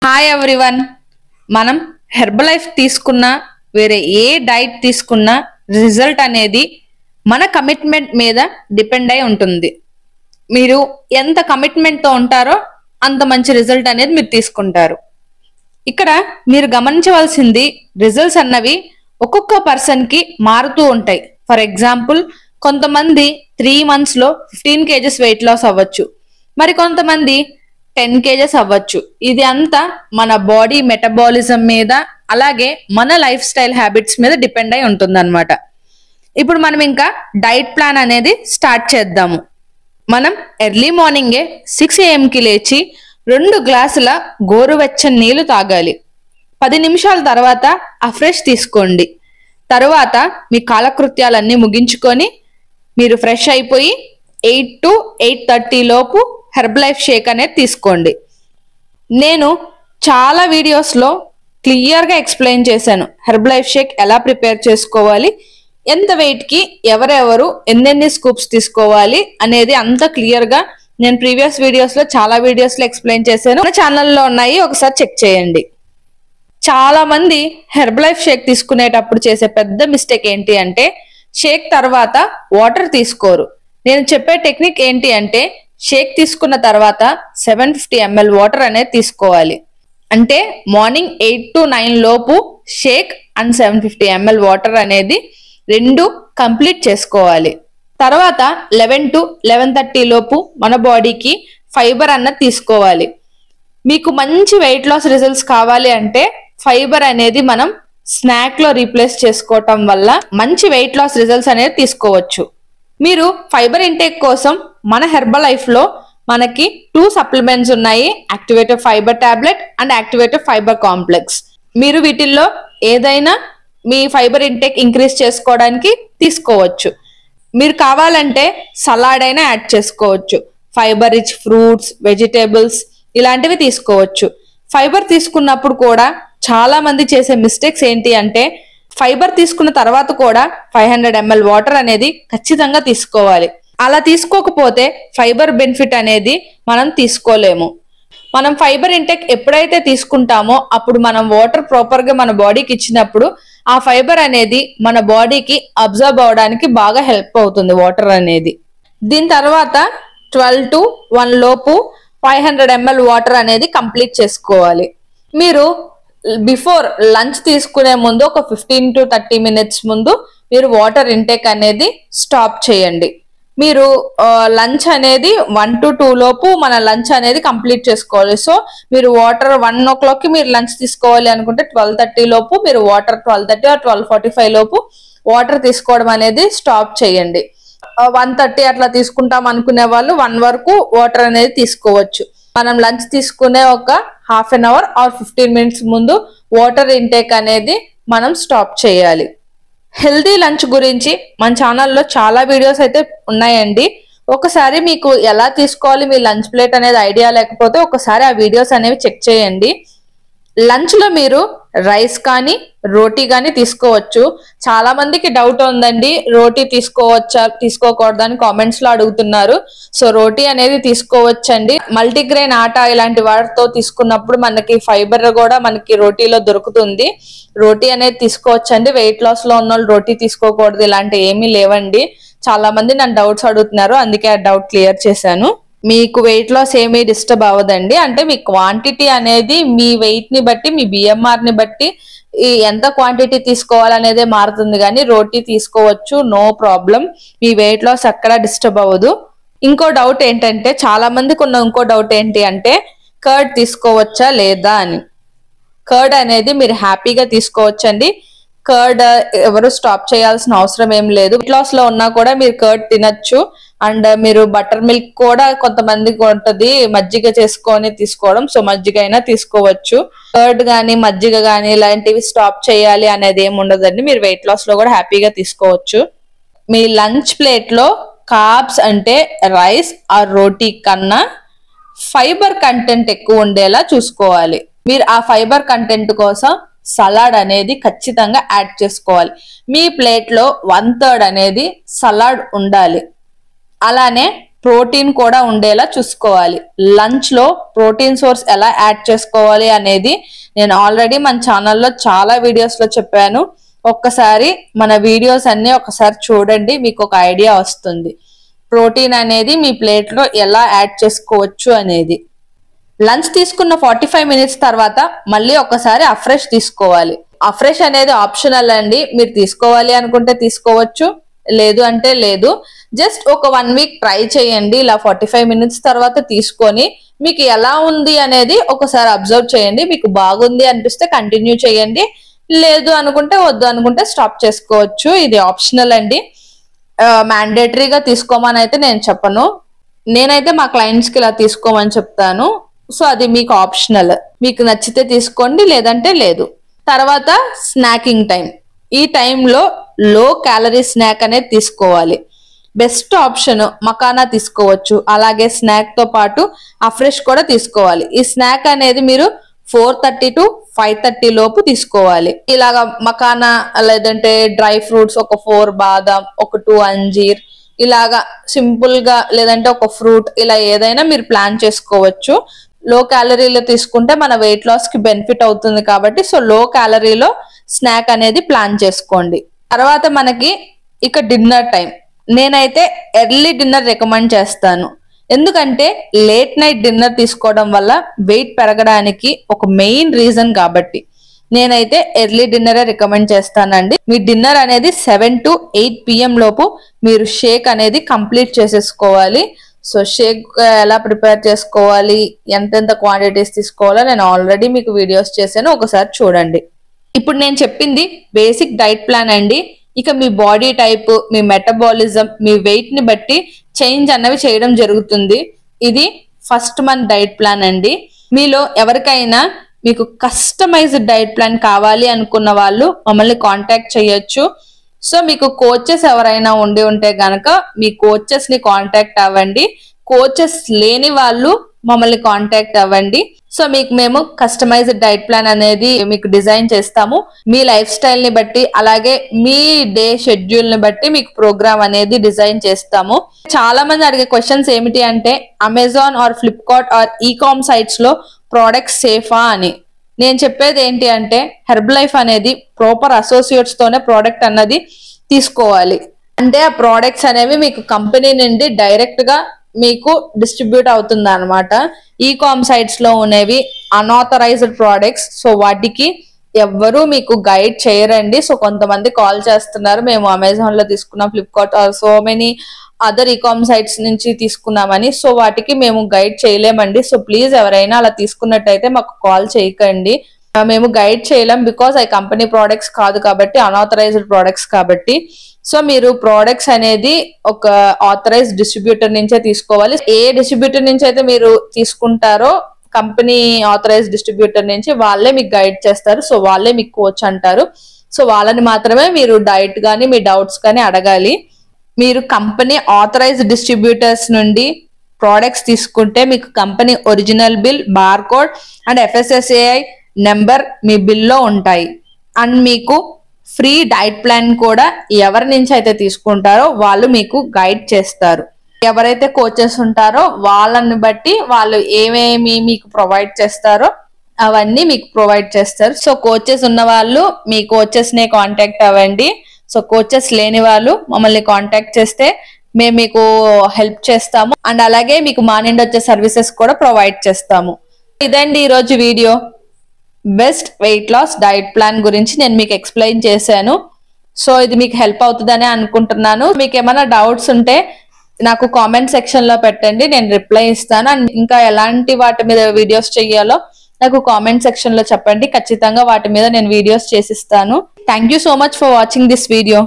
Hi everyone. మనం Herbalife తీసుకున్నా వేరే ఏ డైట్ తీసుకున్నా రిజల్ట్ అనేది మన కమిట్మెంట్ మీద డిపెండ్ అయి ఉంటుంది. మీరు ఎంత కమిట్మెంట్తో ఉంటారో అంత మంచి రిజల్ట్ అనేది మీరు తీసుకుంటారు. ఇక్కడ మీరు గమనించవలసింది రిజల్ట్స్ అన్నవి ఒక్కొక్క పర్సన్కి మారుతూ ఉంటాయి. ఫర్ ఎగ్జాంపుల్, కొంతమంది 3 monthsలో 15 kgs వెయిట్ లాస్ అవ్వచ్చు, మరి కొంతమంది 10 kgs అవ్వచ్చు. ఇది అంతా మన బాడీ మెటబాలిజం మీద, అలాగే మన లైఫ్ స్టైల్ హ్యాబిట్స్ మీద డిపెండ్ అయి ఉంటుందన్నమాట. ఇప్పుడు మనం ఇంకా డైట్ ప్లాన్ అనేది స్టార్ట్ చేద్దాము. మనం ఎర్లీ మార్నింగే 6 AM లేచి 2 గ్లాసుల గోరువెచ్చని నీళ్లు తాగాలి. 10 నిమిషాల తర్వాత ఫ్రెష్ తీసుకోండి. తర్వాత మీ కాలకృత్యాలన్నీ ముగించుకొని మీరు ఫ్రెష్ అయిపోయి 8 to 8:30 లోపు హెర్బలైఫ్ షేక్ అనేది తీసుకోండి. నేను చాలా వీడియోస్లో క్లియర్గా ఎక్స్ప్లెయిన్ చేశాను హెర్బలైఫ్ షేక్ ఎలా ప్రిపేర్ చేసుకోవాలి, ఎంత వెయిట్కి ఎవరెవరు ఎన్నెన్ని స్కూప్స్ తీసుకోవాలి అనేది అంత క్లియర్గా నేను ప్రీవియస్ వీడియోస్లో చాలా వీడియోస్లో ఎక్స్ప్లెయిన్ చేశాను. మన ఛానల్లో ఉన్నాయి, ఒకసారి చెక్ చేయండి. చాలా మంది హెర్బలైఫ్ షేక్ తీసుకునేటప్పుడు చేసే పెద్ద మిస్టేక్ ఏంటి అంటే షేక్ తర్వాత వాటర్ తీసుకోరు. నేను చెప్పే టెక్నిక్ ఏంటి అంటే షేక్ తీసుకున్న తర్వాత 750 ml వాటర్ అనేది తీసుకోవాలి. అంటే మార్నింగ్ 8 to 9 లోపు షేక్ అండ్ 750 ml వాటర్ అనేది 2 కంప్లీట్ చేసుకోవాలి. తర్వాత 11 to 11:30 లోపు మన బాడీకి ఫైబర్ అన్నది తీసుకోవాలి. మీకు మంచి వెయిట్ లాస్ రిజల్ట్స్ కావాలి అంటే ఫైబర్ అనేది మనం స్నాక్లో రీప్లేస్ చేసుకోవటం వల్ల మంచి వెయిట్ లాస్ రిజల్ట్స్ అనేది తీసుకోవచ్చు. మీరు ఫైబర్ ఇంటేక్ కోసం మన హెర్బలైఫ్లో మనకి 2 సప్లిమెంట్స్ ఉన్నాయి, activated fiber tablet and activated fiber complex. మీరు వీటిల్లో ఏదైనా మీ ఫైబర్ ఇంటేక్ ఇంక్రీజ్ చేసుకోవడానికి తీసుకోవచ్చు. మీరు కావాలంటే సలాడ్ అయినా యాడ్ చేసుకోవచ్చు. ఫైబర్ రిచ్ ఫ్రూట్స్, వెజిటేబుల్స్ ఇలాంటివి తీసుకోవచ్చు. ఫైబర్ తీసుకున్నప్పుడు కూడా చాలా మంది చేసే మిస్టేక్స్ ఏంటి అంటే ఫైబర్ తీసుకున్న తర్వాత కూడా 500 ml వాటర్ అనేది ఖచ్చితంగా తీసుకోవాలి. అలా తీసుకోకపోతే ఫైబర్ బెనిఫిట్ అనేది మనం తీసుకోలేము. మనం ఫైబర్ ఇంటేక్ ఎప్పుడైతే తీసుకుంటామో అప్పుడు మనం వాటర్ ప్రాపర్గా మన బాడీకి ఇచ్చినప్పుడు ఆ ఫైబర్ అనేది మన బాడీకి అబ్జర్వ్ అవడానికి బాగా హెల్ప్ అవుతుంది వాటర్ అనేది. దీని తర్వాత 12 to 1 లోపు 500 ml వాటర్ అనేది కంప్లీట్ చేసుకోవాలి. మీరు బిఫోర్ లంచ్ తీసుకునే ముందు ఒక 15 to 30 minutes ముందు మీరు వాటర్ ఇంటేక్ అనేది స్టాప్ చేయండి. మీరు లంచ్ అనేది 1 to 2 లోపు మన లంచ్ అనేది కంప్లీట్ చేసుకోవాలి. సో మీరు వాటర్ 1 o'clock మీరు లంచ్ తీసుకోవాలి అనుకుంటే 12:30 లోపు మీరు వాటర్ 12:30 or 12:45 లోపు వాటర్ తీసుకోవడం అనేది స్టాప్ చేయండి. 1:30 అట్లా తీసుకుంటాం అనుకునే వాళ్ళు 1 వరకు వాటర్ అనేది తీసుకోవచ్చు. మనం లంచ్ తీసుకునే ఒక ½ an hour or 15 minutes ముందు వాటర్ ఇంటేక్ అనేది మనం స్టాప్ చేయాలి. హెల్దీ లంచ్ గురించి మన ఛానల్లో చాలా వీడియోస్ అయితే ఉన్నాయండి. ఒకసారి మీకు ఎలా తీసుకోవాలి మీ లంచ్ ప్లేట్ అనేది ఐడియా లేకపోతే ఒకసారి ఆ వీడియోస్ అనేవి చెక్ చేయండి. లంచ్లో మీరు రైస్ కానీ రోటీ కానీ తీసుకోవచ్చు. చాలా మందికి డౌట్ ఉందండి, రోటీ తీసుకోవచ్చా తీసుకోకూడదు అని కామెంట్స్లో అడుగుతున్నారు. సో రోటీ అనేది తీసుకోవచ్చండి. మల్టీగ్రెయిన్ ఆటా ఇలాంటి వాటితో తీసుకున్నప్పుడు మనకి ఫైబర్ కూడా మనకి రోటీలో దొరుకుతుంది. రోటీ అనేది తీసుకోవచ్చండి. వెయిట్ లాస్లో ఉన్న వాళ్ళు రోటీ తీసుకోకూడదు ఇలాంటి ఏమీ లేవండి. చాలా మంది నన్ను డౌట్స్ అడుగుతున్నారు, అందుకే ఆ డౌట్ క్లియర్ చేశాను. మీకు వెయిట్ లాస్ ఏమీ డిస్టర్బ్ అవ్వదండి. అంటే మీ క్వాంటిటీ అనేది మీ వెయిట్ ని బట్టి, మీ బిఎంఆర్ ని బట్టి ఎంత క్వాంటిటీ తీసుకోవాలనేదే మారుతుంది, కానీ రోటీ తీసుకోవచ్చు, నో ప్రాబ్లం. మీ వెయిట్ లాస్ అక్కడ డిస్టర్బ్ అవ్వదు. ఇంకో డౌట్ ఏంటంటే చాలా మందికి ఉన్న ఇంకో డౌట్ ఏంటి అంటే కర్డ్ తీసుకోవచ్చా లేదా అని. కర్డ్ అనేది మీరు హ్యాపీగా తీసుకోవచ్చండి. కర్డ్ ఎవరు స్టాప్ చేయాల్సిన అవసరం ఏం లేదు. వెయిట్ లాస్ లో ఉన్నా కూడా మీరు కర్డ్ తినచ్చు. అండ్ మీరు బటర్ మిల్క్ కూడా కొంతమందికి ఉంటుంది మజ్జిగ చేసుకొని తీసుకోవడం, సో మజ్జిగ అయినా తీసుకోవచ్చు. కర్డ్ కానీ మజ్జిగ కానీ ఇలాంటివి స్టాప్ చేయాలి అనేది ఏమి ఉండదండి. మీరు వెయిట్ లాస్ లో కూడా హ్యాపీగా తీసుకోవచ్చు. మీ లంచ్ ప్లేట్ లో కార్బ్స్ అంటే రైస్ ఆర్ రోటీ కన్నా ఫైబర్ కంటెంట్ ఎక్కువ ఉండేలా చూసుకోవాలి. మీరు ఆ ఫైబర్ కంటెంట్ కోసం సలాడ్ అనేది ఖచ్చితంగా యాడ్ చేసుకోవాలి. మీ ప్లేట్లో 1/3 అనేది సలాడ్ ఉండాలి. అలానే ప్రోటీన్ కూడా ఉండేలా చూసుకోవాలి. లంచ్ లో ప్రోటీన్ సోర్స్ ఎలా యాడ్ చేసుకోవాలి అనేది నేను ఆల్రెడీ మన ఛానల్లో చాలా వీడియోస్ లో చెప్పాను. ఒక్కసారి మన వీడియోస్ అన్ని ఒకసారి చూడండి, మీకు ఒక ఐడియా వస్తుంది ప్రోటీన్ అనేది మీ ప్లేట్ లో ఎలా యాడ్ చేసుకోవచ్చు అనేది. లంచ్ తీసుకున్న 45 మినిట్స్ తర్వాత మళ్ళీ ఒకసారి అఫ్రెష్ తీసుకోవాలి. అఫ్రెష్ అనేది ఆప్షనల్ అండి, మీరు తీసుకోవాలి అనుకుంటే తీసుకోవచ్చు, లేదు అంటే లేదు. జస్ట్ ఒక 1 వీక్ ట్రై చేయండి. ఇలా 45 మినిట్స్ తర్వాత తీసుకొని మీకు ఎలా ఉంది అనేది ఒకసారి అబ్జర్వ్ చేయండి. మీకు బాగుంది అనిపిస్తే కంటిన్యూ చేయండి, లేదు అనుకుంటే వద్దు అనుకుంటే స్టాప్ చేసుకోవచ్చు. ఇది ఆప్షనల్ అండి, మ్యాండేటరీగా తీసుకోమని అయితే నేను చెప్పను. నేనైతే మా క్లయింట్స్కి ఇలా తీసుకోమని చెప్తాను. సో అది మీకు ఆప్షనల్, మీకు నచ్చితే తీసుకోండి, లేదంటే లేదు. తర్వాత స్నాకింగ్ టైం. ఈ టైంలో లో క్యాలరీ స్నాక్ అనేది తీసుకోవాలి. బెస్ట్ ఆప్షన్ మకానా తీసుకోవచ్చు, అలాగే స్నాక్ తో పాటు అఫ్రెష్ కూడా తీసుకోవాలి. ఈ స్నాక్ అనేది మీరు 4:30 to 5:30 లోపు తీసుకోవాలి. ఇలాగా మకానా లేదంటే డ్రై ఫ్రూట్స్ ఒక 4 బాదం, ఒక 2 అంజీర్, ఇలాగా సింపుల్ గా లేదంటే ఒక ఫ్రూట్, ఇలా ఏదైనా మీరు ప్లాన్ చేసుకోవచ్చు. లో క్యాలరీలో తీసుకుంటే మన వెయిట్ లాస్ కి బెనిఫిట్ అవుతుంది కాబట్టి సో లో క్యాలరీలో స్నాక్ అనేది ప్లాన్ చేసుకోండి. తర్వాత మనకి ఇక డిన్నర్ టైం. నేనైతే ఎర్లీ డిన్నర్ రికమెండ్ చేస్తాను, ఎందుకంటే లేట్ నైట్ డిన్నర్ తీసుకోవడం వల్ల వెయిట్ పెరగడానికి ఒక మెయిన్ రీజన్ కాబట్టి నేనైతే ఎర్లీ డిన్నరే రికమెండ్ చేస్తానండి. మీ డిన్నర్ అనేది 7 to 8 PM లోపు మీరు షేక్ అనేది కంప్లీట్ చేసేసుకోవాలి. సో షేక్ ఎలా ప్రిపేర్ చేసుకోవాలి, ఎంతెంత క్వాంటిటీస్ తీసుకోవాలో నేను ఆల్రెడీ మీకు వీడియోస్ చేశాను, ఒకసారి చూడండి. ఇప్పుడు నేను చెప్పింది బేసిక్ డైట్ ప్లాన్ అండి. ఇక మీ బాడీ టైప్, మీ మెటబాలిజం, మీ వెయిట్ ని బట్టి చేంజ్ అన్నవి చేయడం జరుగుతుంది. ఇది ఫస్ట్ మంత్ డైట్ ప్లాన్ అండి. మీలో ఎవరికైనా మీకు కస్టమైజ్డ్ డైట్ ప్లాన్ కావాలి అనుకున్న వాళ్ళు మమ్మల్ని కాంటాక్ట్ చేయొచ్చు. సో మీకు కోచెస్ ఎవరైనా ఉంటే గనక మీ కోచెస్ ని కాంటాక్ట్ అవ్వండి. కోచెస్ లేని వాళ్ళు మమ్మల్ని కాంటాక్ట్ అవ్వండి. సో మీకు మేము కస్టమైజ్డ్ డైట్ ప్లాన్ అనేది మీకు డిజైన్ చేస్తాము. మీ లైఫ్ స్టైల్ ని బట్టి, అలాగే మీ డే షెడ్యూల్ ని బట్టి మీకు ప్రోగ్రామ్ అనేది డిజైన్ చేస్తాము. చాలా మంది అడిగే క్వశ్చన్స్ ఏమిటి అంటే Amazon or Flipkart or ecom sites లో ప్రోడక్ట్స్ సేఫా అని. నేను చెప్పేది ఏంటి అంటే హెర్బ్ లైఫ్ అనేది ప్రాపర్ అసోసియేట్స్ తోనే ప్రోడక్ట్ అన్నది తీసుకోవాలి. అంటే ఆ ప్రోడక్ట్స్ అనేవి మీకు కంపెనీ నుండి డైరెక్ట్ గా మీకు డిస్ట్రిబ్యూట్ అవుతుంది అనమాట. ఈకామ్ సైట్స్ లో ఉన్నవి అన్ఆథరైజ్డ్ ప్రోడక్ట్స్. సో వాటికి ఎవ్వరూ మీకు గైడ్ చేయరండి. సో కొంతమంది కాల్ చేస్తున్నారు, మేము అమెజాన్ లో తీసుకున్నాం, Flipkart or so many other ecom sites నుంచి తీసుకున్నామని. సో వాటికి మేము గైడ్ చేయలేమండి. సో ప్లీజ్ ఎవరైనా అలా తీసుకున్నట్టయితే మాకు కాల్ చేయకండి, మేము గైడ్ చేయలేం. బికాస్ అవి కంపెనీ ప్రోడక్ట్స్ కాదు కాబట్టి, అన్ఆథరైజ్డ్ ప్రోడక్ట్స్ కాబట్టి. సో మీరు ప్రోడక్ట్స్ అనేది ఒక ఆథరైజ్డ్ డిస్ట్రిబ్యూటర్ నుంచే తీసుకోవాలి. ఏ డిస్ట్రిబ్యూటర్ నుంచి అయితే మీరు తీసుకుంటారో కంపెనీ ఆథరైజ్డ్ డిస్ట్రిబ్యూటర్ నుంచి వాళ్ళే మీకు గైడ్ చేస్తారు. సో వాళ్ళే మీకు కోచ్ అంటారు. సో వాళ్ళని మాత్రమే మీరు డైట్ కానీ మీ డౌట్స్ కానీ అడగాలి. మీరు కంపెనీ ఆథరైజ్డ్ డిస్ట్రిబ్యూటర్స్ నుండి ప్రోడక్ట్స్ తీసుకుంటే మీకు company original bill, bar code and FSSAI number మీ బిల్లో ఉంటాయి. అండ్ మీకు ఫ్రీ డైట్ ప్లాన్ కూడా ఎవరి నుంచి అయితే తీసుకుంటారో వాళ్ళు మీకు గైడ్ చేస్తారు. ఎవరైతే కోచెస్ ఉంటారో వాళ్ళని బట్టి వాళ్ళు ఏమేమి మీకు ప్రొవైడ్ చేస్తారో అవన్నీ మీకు ప్రొవైడ్ చేస్తారు. సో కోచెస్ ఉన్న వాళ్ళు మీ కోచెస్ నే కాంటాక్ట్ అవ్వండి. సో కోచెస్ లేని వాళ్ళు మమ్మల్ని కాంటాక్ట్ చేస్తే మేము మీకు హెల్ప్ చేస్తాము. అండ్ అలాగే మీకు మా నుండి వచ్చే సర్వీసెస్ కూడా ప్రొవైడ్ చేస్తాము. ఇదండి ఈరోజు video. Best weight loss diet plan గురించి నేను మీకు ఎక్స్ప్లెయిన్ చేశాను. సో ఇది మీకు హెల్ప్ అవుతుందని అనుకుంటున్నాను. మీకు ఏమైనా డౌట్స్ ఉంటే నాకు కామెంట్ సెక్షన్ లో పెట్టండి, నేను రిప్లై ఇస్తాను. అండ్ ఇంకా ఎలాంటి వాటి మీద వీడియోస్ చేయాలో నాకు కామెంట్ సెక్షన్ లో చెప్పండి, ఖచ్చితంగా వాటి మీద నేను వీడియోస్ చేసిస్తాను. Thank you so much for watching this video.